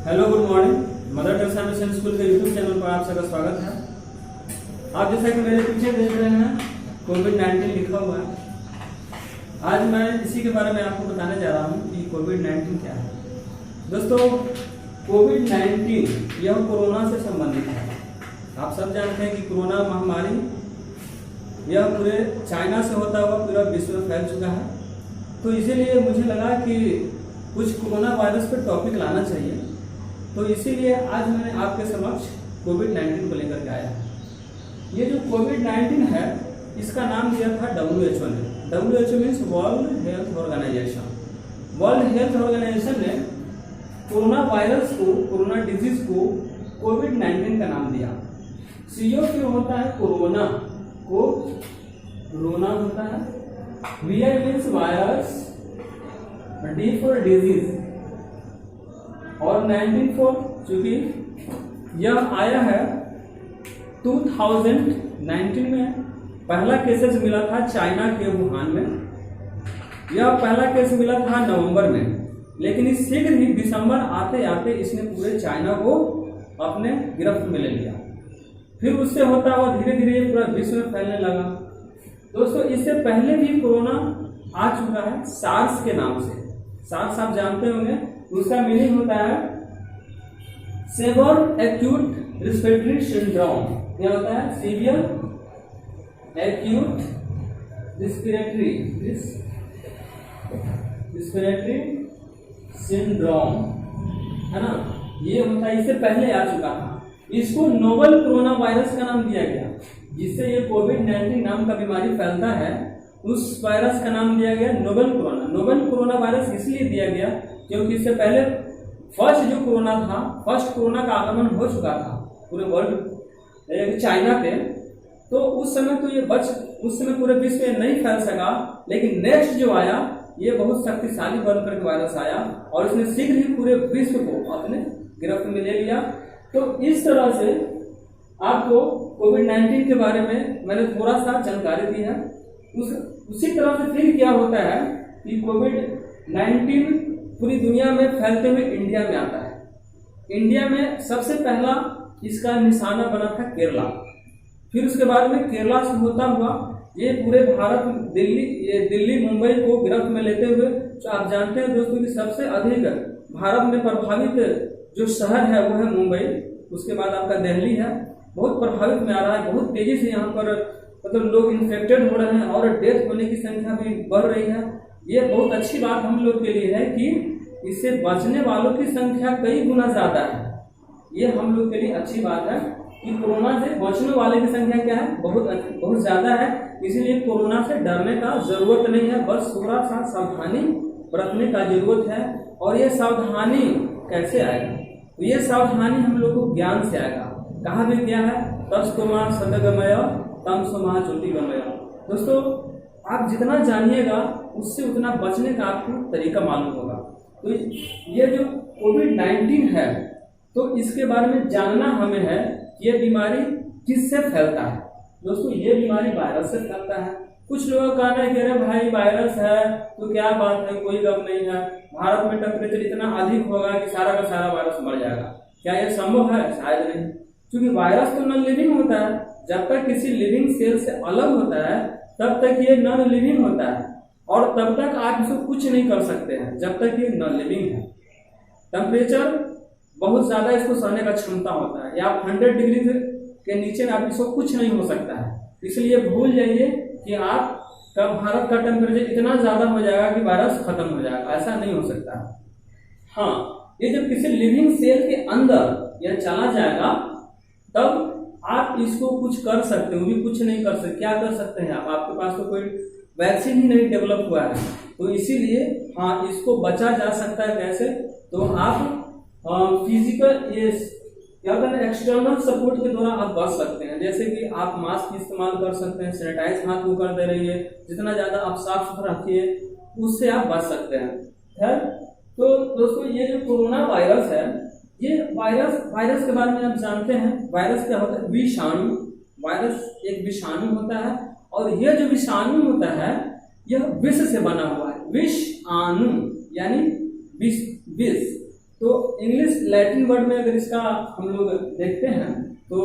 Hello good morning. Mother Teresa mission school के YouTube channel पर आप सबका स्वागत है। आप जैसा कि मेरे पीछे देख रहे हैं कोविड-19 लिखा हुआ है। आज मैं इसी के बारे में आपको बताने जा रहा हूं कि कोविड-19 क्या है। दोस्तों, कोविड-19 यह कोरोना से संबंधित है। आप सब जानते हैं कि कोरोना महामारी यह पूरे चाइना से होता हुआ पूरा विश्व में फैल चुका है। तो इसीलिए मुझे लगा कि कुछ कोरोना वायरस पर टॉपिक लाना चाहिए, तो इसीलिए आज मैंने आपके समक्ष कोविड-19 को लेकर के आया। ये जो कोविड-19 है, इसका नाम दिया था WHO ने। WHO means world health organization. World health organization ने कोरोना वायरस को, कोरोना डिजीज को कोविड-19 का नाम दिया। CO क्यों होता है कोरोना, कोरोना होता है। VI means virus, D for disease और 19 फोर, चूंकि यह आया है 2019 में। पहला केसेस मिला था चाइना के वुहान में। यह पहला केस मिला था नवंबर में, लेकिन इस शीघ्र ही दिसंबर आते आते इसने पूरे चाइना को अपने गिरफ्त में ले लिया। फिर उससे होता हुआ धीरे धीरे पूरा विश्व में फैलने लगा। दोस्तों, इससे पहले भी कोरोना आ चुका है सार्स के नाम से। सार्स आप जानते होंगे, उसका मीनिंग होता है सेवर एक्यूट रिस्पिरेटरी सिंड्रोम। क्या होता है? सीवियर एक्यूट रिस्पिरेटरी सिंड्रोम, है ना। ये होता है, इससे पहले आ चुका था। इसको नोवेल कोरोना वायरस का नाम दिया गया, जिससे ये कोविड-19 नाम का बीमारी फैलता है। उस वायरस का नाम दिया गया novel corona. Novel corona virus इसलिए दिया गया क्योंकि इससे पहले फर्स्ट जो कोरोना था, फर्स्ट कोरोना का आगमन हो चुका था पूरे वर्ल्ड चाइना पे। तो उस समय तो ये उस समय पूरे विश्व में नहीं फैल सका, लेकिन नेक्स्ट जो आया ये बहुत शक्तिशाली बनकर वायरस आया और इसने शीघ्र ही पूरे विश्व को अपने गिरफ्त में ले लिया। तो इस तरह से आपको कोविड-19 के बारे में मैंने थोड़ा सा जानकारी दी है। उसी तरह से फिर क्या होता है कि कोविड-19 पूरी दुनिया में फैलते हुए इंडिया में आता है। इंडिया में सबसे पहला इसका निशाना बना था केरला। फिर उसके बाद में केरला से होता हुआ ये पूरे भारत, दिल्ली मुंबई को गिरफ्त में लेते हुए, तो आप जानते हैं दोस्तों कि सबसे अधिक भारत में प्रभावित जो शहर है वो है मुंबई। उसके बाद आपका दिल्ली है, बहुत प्रभावित में आ रहा है। बहुत तेजी से यहाँ पर मतलब लोग इन्फेक्टेड हो रहे हैं और डेथ होने की संख्या भी बढ़ रही है। ये बहुत अच्छी बात हम लोग के लिए है कि इससे बचने वालों की संख्या कई गुना ज्यादा है। ये हम लोग के लिए अच्छी बात है कि कोरोना से बचने वाले की संख्या क्या है, बहुत ज्यादा है। इसीलिए कोरोना से डरने का जरूरत नहीं है, बस थोड़ा सा सावधानी बरतने का जरूरत है। और ये सावधानी कैसे आएगा? तो ये सावधानी हम लोग को ज्ञान से आएगा। कहा भी क्या है, तत्सुमा सदगमय तम सुमा ज्योतिगमय। दोस्तों, आप जितना जानिएगा उससे उतना बचने का आपको तरीका मालूम होगा। तो ये जो कोविड-19 है, तो इसके बारे में जानना हमें है कि ये बीमारी किससे फैलता है। दोस्तों, ये बीमारी वायरस से फैलता है। कुछ लोगों का कहना है कि अरे भाई वायरस है तो क्या बात है, कोई गम नहीं है, भारत में टेम्परेचर इतना अधिक होगा कि सारा का सारा वायरस मर जाएगा। क्या यह संभव है? शायद नहीं, क्योंकि वायरस तो नॉन लिविंग होता है। जब तक किसी लिविंग सेल से अलग होता है तब तक ये नॉन लिविंग होता है, और तब तक आप इसको कुछ नहीं कर सकते हैं जब तक ये नॉन लिविंग है। टेम्परेचर बहुत ज्यादा इसको सहने का क्षमता होता है, या 100 डिग्री के नीचे में आप इसको कुछ नहीं हो सकता है। इसलिए भूल जाइए कि आप का भारत का टेम्परेचर इतना ज्यादा हो जाएगा कि वायरस खत्म हो जाएगा, ऐसा नहीं हो सकता। हाँ, ये जब किसी लिविंग सेल के अंदर यह चला जाएगा तब आप इसको कुछ कर सकते हो, भी कुछ नहीं कर सकते। क्या कर सकते हैं आप? आपके पास तो कोई वैक्सीन ही नहीं डेवलप हुआ है, तो इसीलिए हाँ, इसको बचा जा सकता है। कैसे? तो आप फिजिकल क्या कहते हैं, एक्सटर्नल सपोर्ट के द्वारा आप बच सकते हैं। जैसे कि आप मास्क इस्तेमाल कर सकते हैं, सैनिटाइज हाथ को कर दे रही है, जितना ज्यादा आप साफ सुथरा रखिए उससे आप बच सकते हैं। खैर, तो दोस्तों, ये जो कोरोना वायरस है, ये वायरस के बारे में आप जानते हैं। वायरस क्या होता है? विषाणु। वायरस एक विषाणु होता है, और यह जो विषाणु होता है यह विष से बना हुआ है। विषाणु यानी विष। तो इंग्लिश लैटिन वर्ड में अगर इसका हम लोग देखते हैं तो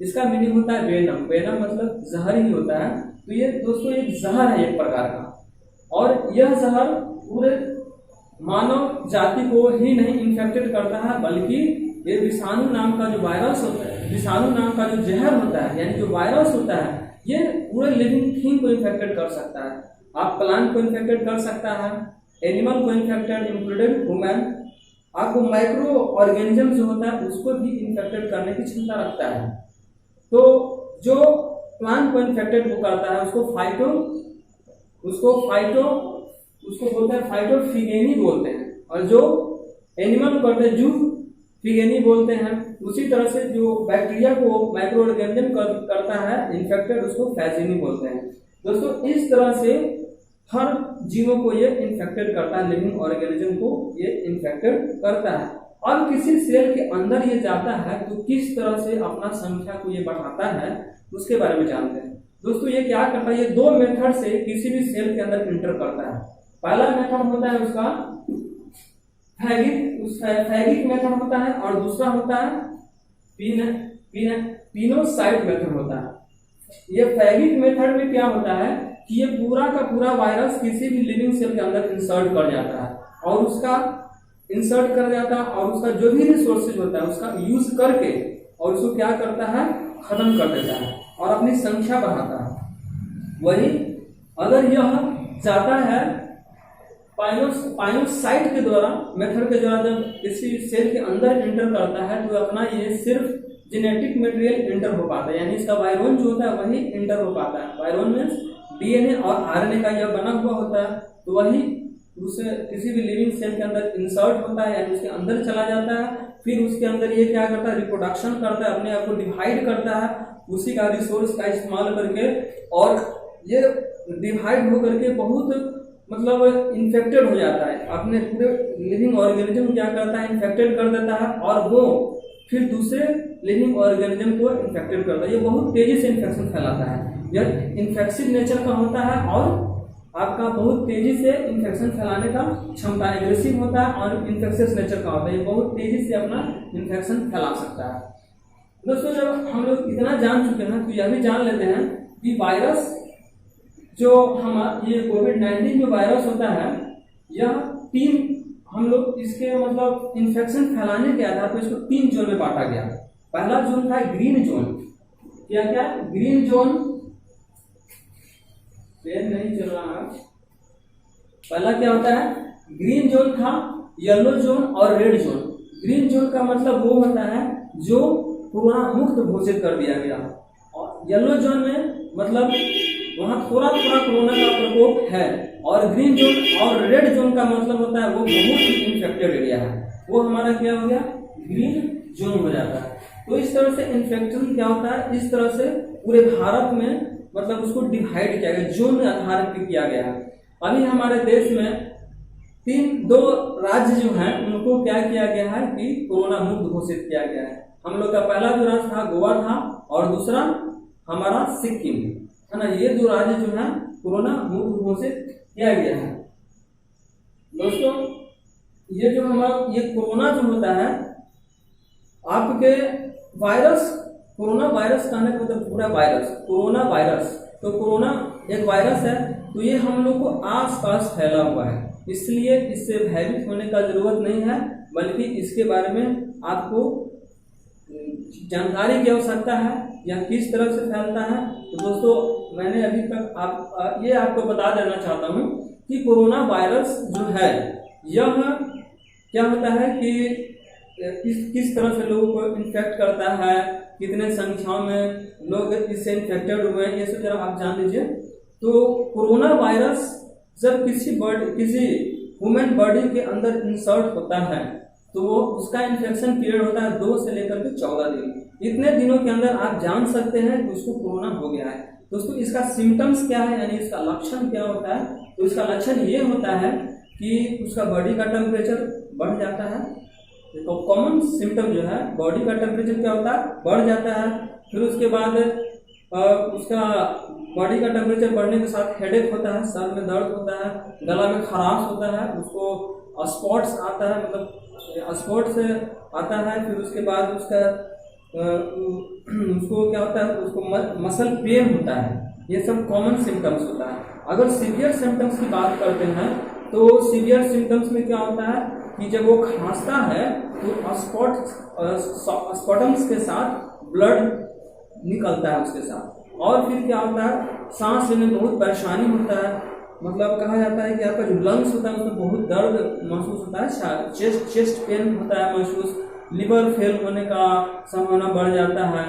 इसका मीनिंग होता है वेनम। वेनम मतलब जहर ही होता है। तो ये दोस्तों एक जहर है एक प्रकार का, और यह जहर पूरे मानव जाति को ही नहीं इन्फेक्टेड करता है, बल्कि ये विषाणु नाम का जो वायरस होता है, विषाणु नाम का जो जहर होता है, यानी जो वायरस होता है, ये पूरे लिविंग थिंग को इन्फेक्टेड कर सकता है। आप प्लांट को इन्फेक्टेड कर सकता है, एनिमल को इन्फेक्टेड इंक्लूडेड ह्यूमन, आपको माइक्रो ऑर्गेनिज्म जो होता है उसको भी इन्फेक्टेड करने की क्षमता रखता है। तो जो प्लांट को इन्फेक्टेड वो करता है उसको बोलते हैं फाइटोफिगेनी बोलते हैं, और जो एनिमल को करते हैं जू फिगेनी बोलते हैं। उसी तरह से जो बैक्टीरिया को माइक्रो ऑर्गेनिज्म करता है इन्फेक्टेड, उसको फैजिनी बोलते हैं। दोस्तों इस तरह से हर जीवों को ये इन्फेक्टेड करता है, लिविंग ऑर्गेनिज्म को ये इन्फेक्टेड करता है। अब किसी सेल के अंदर ये जाता है तो किस तरह से अपना संख्या को ये बढ़ाता है उसके बारे में जानते हैं। दोस्तों ये क्या करता है, ये दो मेथड से किसी भी सेल के अंदर इंटर करता है। पहला मेथड होता है उसका फैगिक मेथड होता है, और दूसरा होता है पिनोसाइट मेथड होता है। ये फैगिक मेथड में क्या होता है कि ये पूरा का पूरा वायरस किसी भी लिविंग सेल के अंदर इंसर्ट कर जाता है, और उसका जो भी रिसोर्सेज होता है उसका यूज करके और उसको क्या करता है, खत्म कर देता है और अपनी संख्या बढ़ाता है। वही अगर यह जाता है पाइनोसाइट के द्वारा मेथड के द्वारा जब किसी सेल के अंदर एंटर करता है तो अपना ये सिर्फ जेनेटिक मटेरियल एंटर हो पाता है, यानी इसका वायरोन जो होता है वही एंटर हो पाता है। वायरोन में डीएनए और आरएनए का यह बना हुआ होता है, तो वही उसे किसी भी लिविंग सेल के अंदर इंसर्ट होता है, यानी उसके अंदर चला जाता है। फिर उसके अंदर ये क्या करता है, रिप्रोडक्शन करता है, अपने आप को डिवाइड करता है उसी का रिसोर्स का इस्तेमाल करके, और ये डिवाइड होकर के बहुत मतलब इन्फेक्टेड हो जाता है, अपने पूरे लिविंग ऑर्गेनिज्म क्या करता है, इन्फेक्टेड कर देता है, और वो फिर दूसरे लिविंग ऑर्गेनिज्म को इन्फेक्टेड करता है। ये बहुत तेजी से इन्फेक्शन फैलाता है, यह इन्फेक्सिव नेचर का होता है और आपका बहुत तेजी से इन्फेक्शन फैलाने का क्षमता, एग्रेसिव होता है और इन्फेक्शियस नेचर का होता है। ये बहुत तेजी से अपना इन्फेक्शन फैला सकता है। दोस्तों जब हम लोग इतना जान चुके हैं तो यह भी जान लेते हैं कि वायरस जो ये कोविड-19 जो वायरस होता है, यह हम लोग इसके मतलब इन्फेक्शन फैलाने के आधार पर इसको 3 जोन में बांटा गया। पहला जोन था ग्रीन जोन। क्या ग्रीन जोन, पेन नहीं चल रहा है। पहला क्या होता है, ग्रीन जोन था, येलो जोन और रेड जोन। ग्रीन जोन का मतलब वो होता है जो कोरोना मुक्त घोषित कर दिया गया, और येलो जोन में मतलब वहां थोड़ा कोरोना का प्रकोप है, और ग्रीन जोन और रेड जोन का मतलब होता है वो बहुत ही इन्फेक्टेड एरिया है, वो हमारा क्या हो गया, ग्रीन जोन हो जाता है। तो इस तरह से इन्फेक्शन क्या होता है, इस तरह से पूरे भारत में मतलब उसको डिवाइड किया गया, जोन में आधारित किया गया है। अभी हमारे देश में 2 राज्य जो हैं उनको क्या किया गया है कि कोरोना मुक्त घोषित किया गया है। हम लोग का पहला जो राज्य था गोवा था, और दूसरा हमारा सिक्किम है ना। ये 2 राज्य जो है कोरोना मुक्त घोषित किया गया है। दोस्तों ये जो हमारा ये कोरोना जो होता है, आपके कोरोना वायरस कहने का मतलब पूरा वायरस, कोरोना वायरस, तो कोरोना एक वायरस है, तो ये हम लोग को आसपास फैला हुआ है, इसलिए इससे भयभीत होने का जरूरत नहीं है, बल्कि इसके बारे में आपको जानकारी की आवश्यकता है या किस तरह से फैलता है। तो दोस्तों मैंने अभी तक ये आपको बता देना चाहता हूँ कि कोरोना वायरस जो है यह क्या होता है कि किस तरह से लोगों को इन्फेक्ट करता है, कितने संख्याओं में लोग इससे इन्फेक्टेड हुए हैं, ये सब जरा आप जान लीजिए। तो कोरोना वायरस जब किसी ह्यूमन बॉडी के अंदर इंसर्ट होता है तो वो उसका इन्फेक्शन पीरियड होता है 2 से लेकर के 14 दिन। इतने दिनों के अंदर आप जान सकते हैं कि उसको कोरोना हो गया है। दोस्तों इसका सिम्टम्स क्या है, यानी इसका लक्षण क्या होता है, तो इसका लक्षण ये होता है कि उसका बॉडी का टेम्परेचर बढ़ जाता है। तो कॉमन सिम्टम जो है, बॉडी का टेम्परेचर क्या होता है, बढ़ जाता है। फिर उसके बाद उसका बॉडी का टेम्परेचर बढ़ने के साथ हेडेक होता है, सर में दर्द होता है, गला में खराश होता है, उसको स्पॉट्स आता है, मतलब स्पॉट्स आता है, फिर उसके बाद उसका उसको क्या होता है, उसको मसल पेन होता है, ये सब कॉमन सिम्टम्स होता है। अगर सीवियर सिम्टम्स की बात करते हैं तो सीवियर सिम्टम्स में क्या होता है कि जब वो खांसता है तो स्पॉटम्स के साथ ब्लड निकलता है उसके साथ, और फिर क्या होता है, सांस लेने में बहुत परेशानी होता है, मतलब कहा जाता है कि आपका जो लंग्स होता है उसमें बहुत दर्द महसूस होता है, चेस्ट पेन होता है महसूस, लिवर फेल होने का संभावना बढ़ जाता है,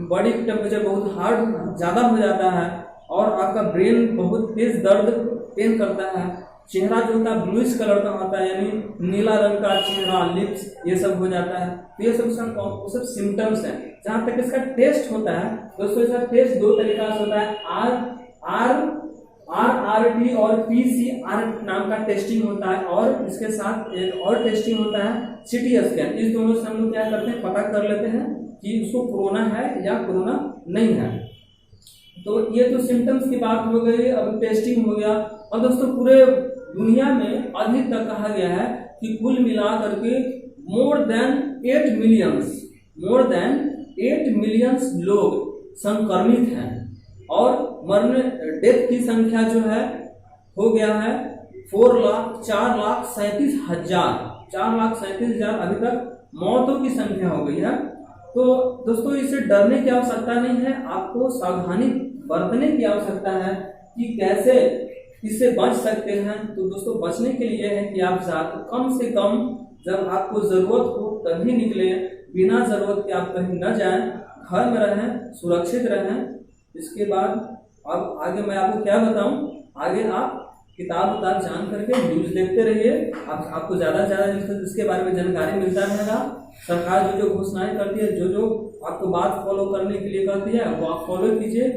बॉडी टेम्परेचर बहुत हार्ड ज़्यादा हो जाता है, और आपका ब्रेन बहुत तेज दर्द पेन करता है, चेहरा जो होता है ब्लूइश कलर का होता है, यानी नीला रंग का चेहरा, लिप्स, ये सब हो जाता है। तो ये सब सिम्टम्स हैं। जहाँ तक इसका टेस्ट होता है दोस्तों, इसका टेस्ट दो तरीका से होता है, RRT और PCR नाम का टेस्टिंग होता है, और इसके साथ एक और टेस्टिंग होता है CT स्कैन। इस दोनों से हम लोग क्या करते हैं, पता कर लेते हैं कि उसको कोरोना है या कोरोना नहीं है। तो ये तो सिम्टम्स की बात हो गई, अब टेस्टिंग हो गया। और दोस्तों पूरे दुनिया में अभी तक कहा गया है कि कुल मिला करके मोर देन 8 मिलियंस लोग संक्रमित हैं, और मरने डेथ की संख्या जो है हो गया है 4,37,000 अभी तक मौतों की संख्या हो गई है। तो दोस्तों इससे डरने की आवश्यकता नहीं है, आपको सावधानी बरतने की आवश्यकता है कि कैसे इससे बच सकते हैं। तो दोस्तों बचने के लिए है कि आप कम से कम जब आपको जरूरत हो तभी निकले, बिना जरूरत के आप कहीं न जाएं, घर में रहें, सुरक्षित रहें। इसके बाद अब आगे मैं आपको क्या बताऊं, आगे आप किताब जान करके न्यूज देखते रहिए, आपको ज़्यादा से ज़्यादा इसके बारे में जानकारी मिलता रहेगा। सरकार जो घोषणाएं करती है, जो आपको बात फॉलो करने के लिए कहती है वो आप फॉलो कीजिए।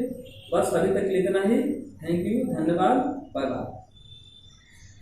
बस अभी तक इतना ही। थैंक यू, धन्यवाद, बाय बाय।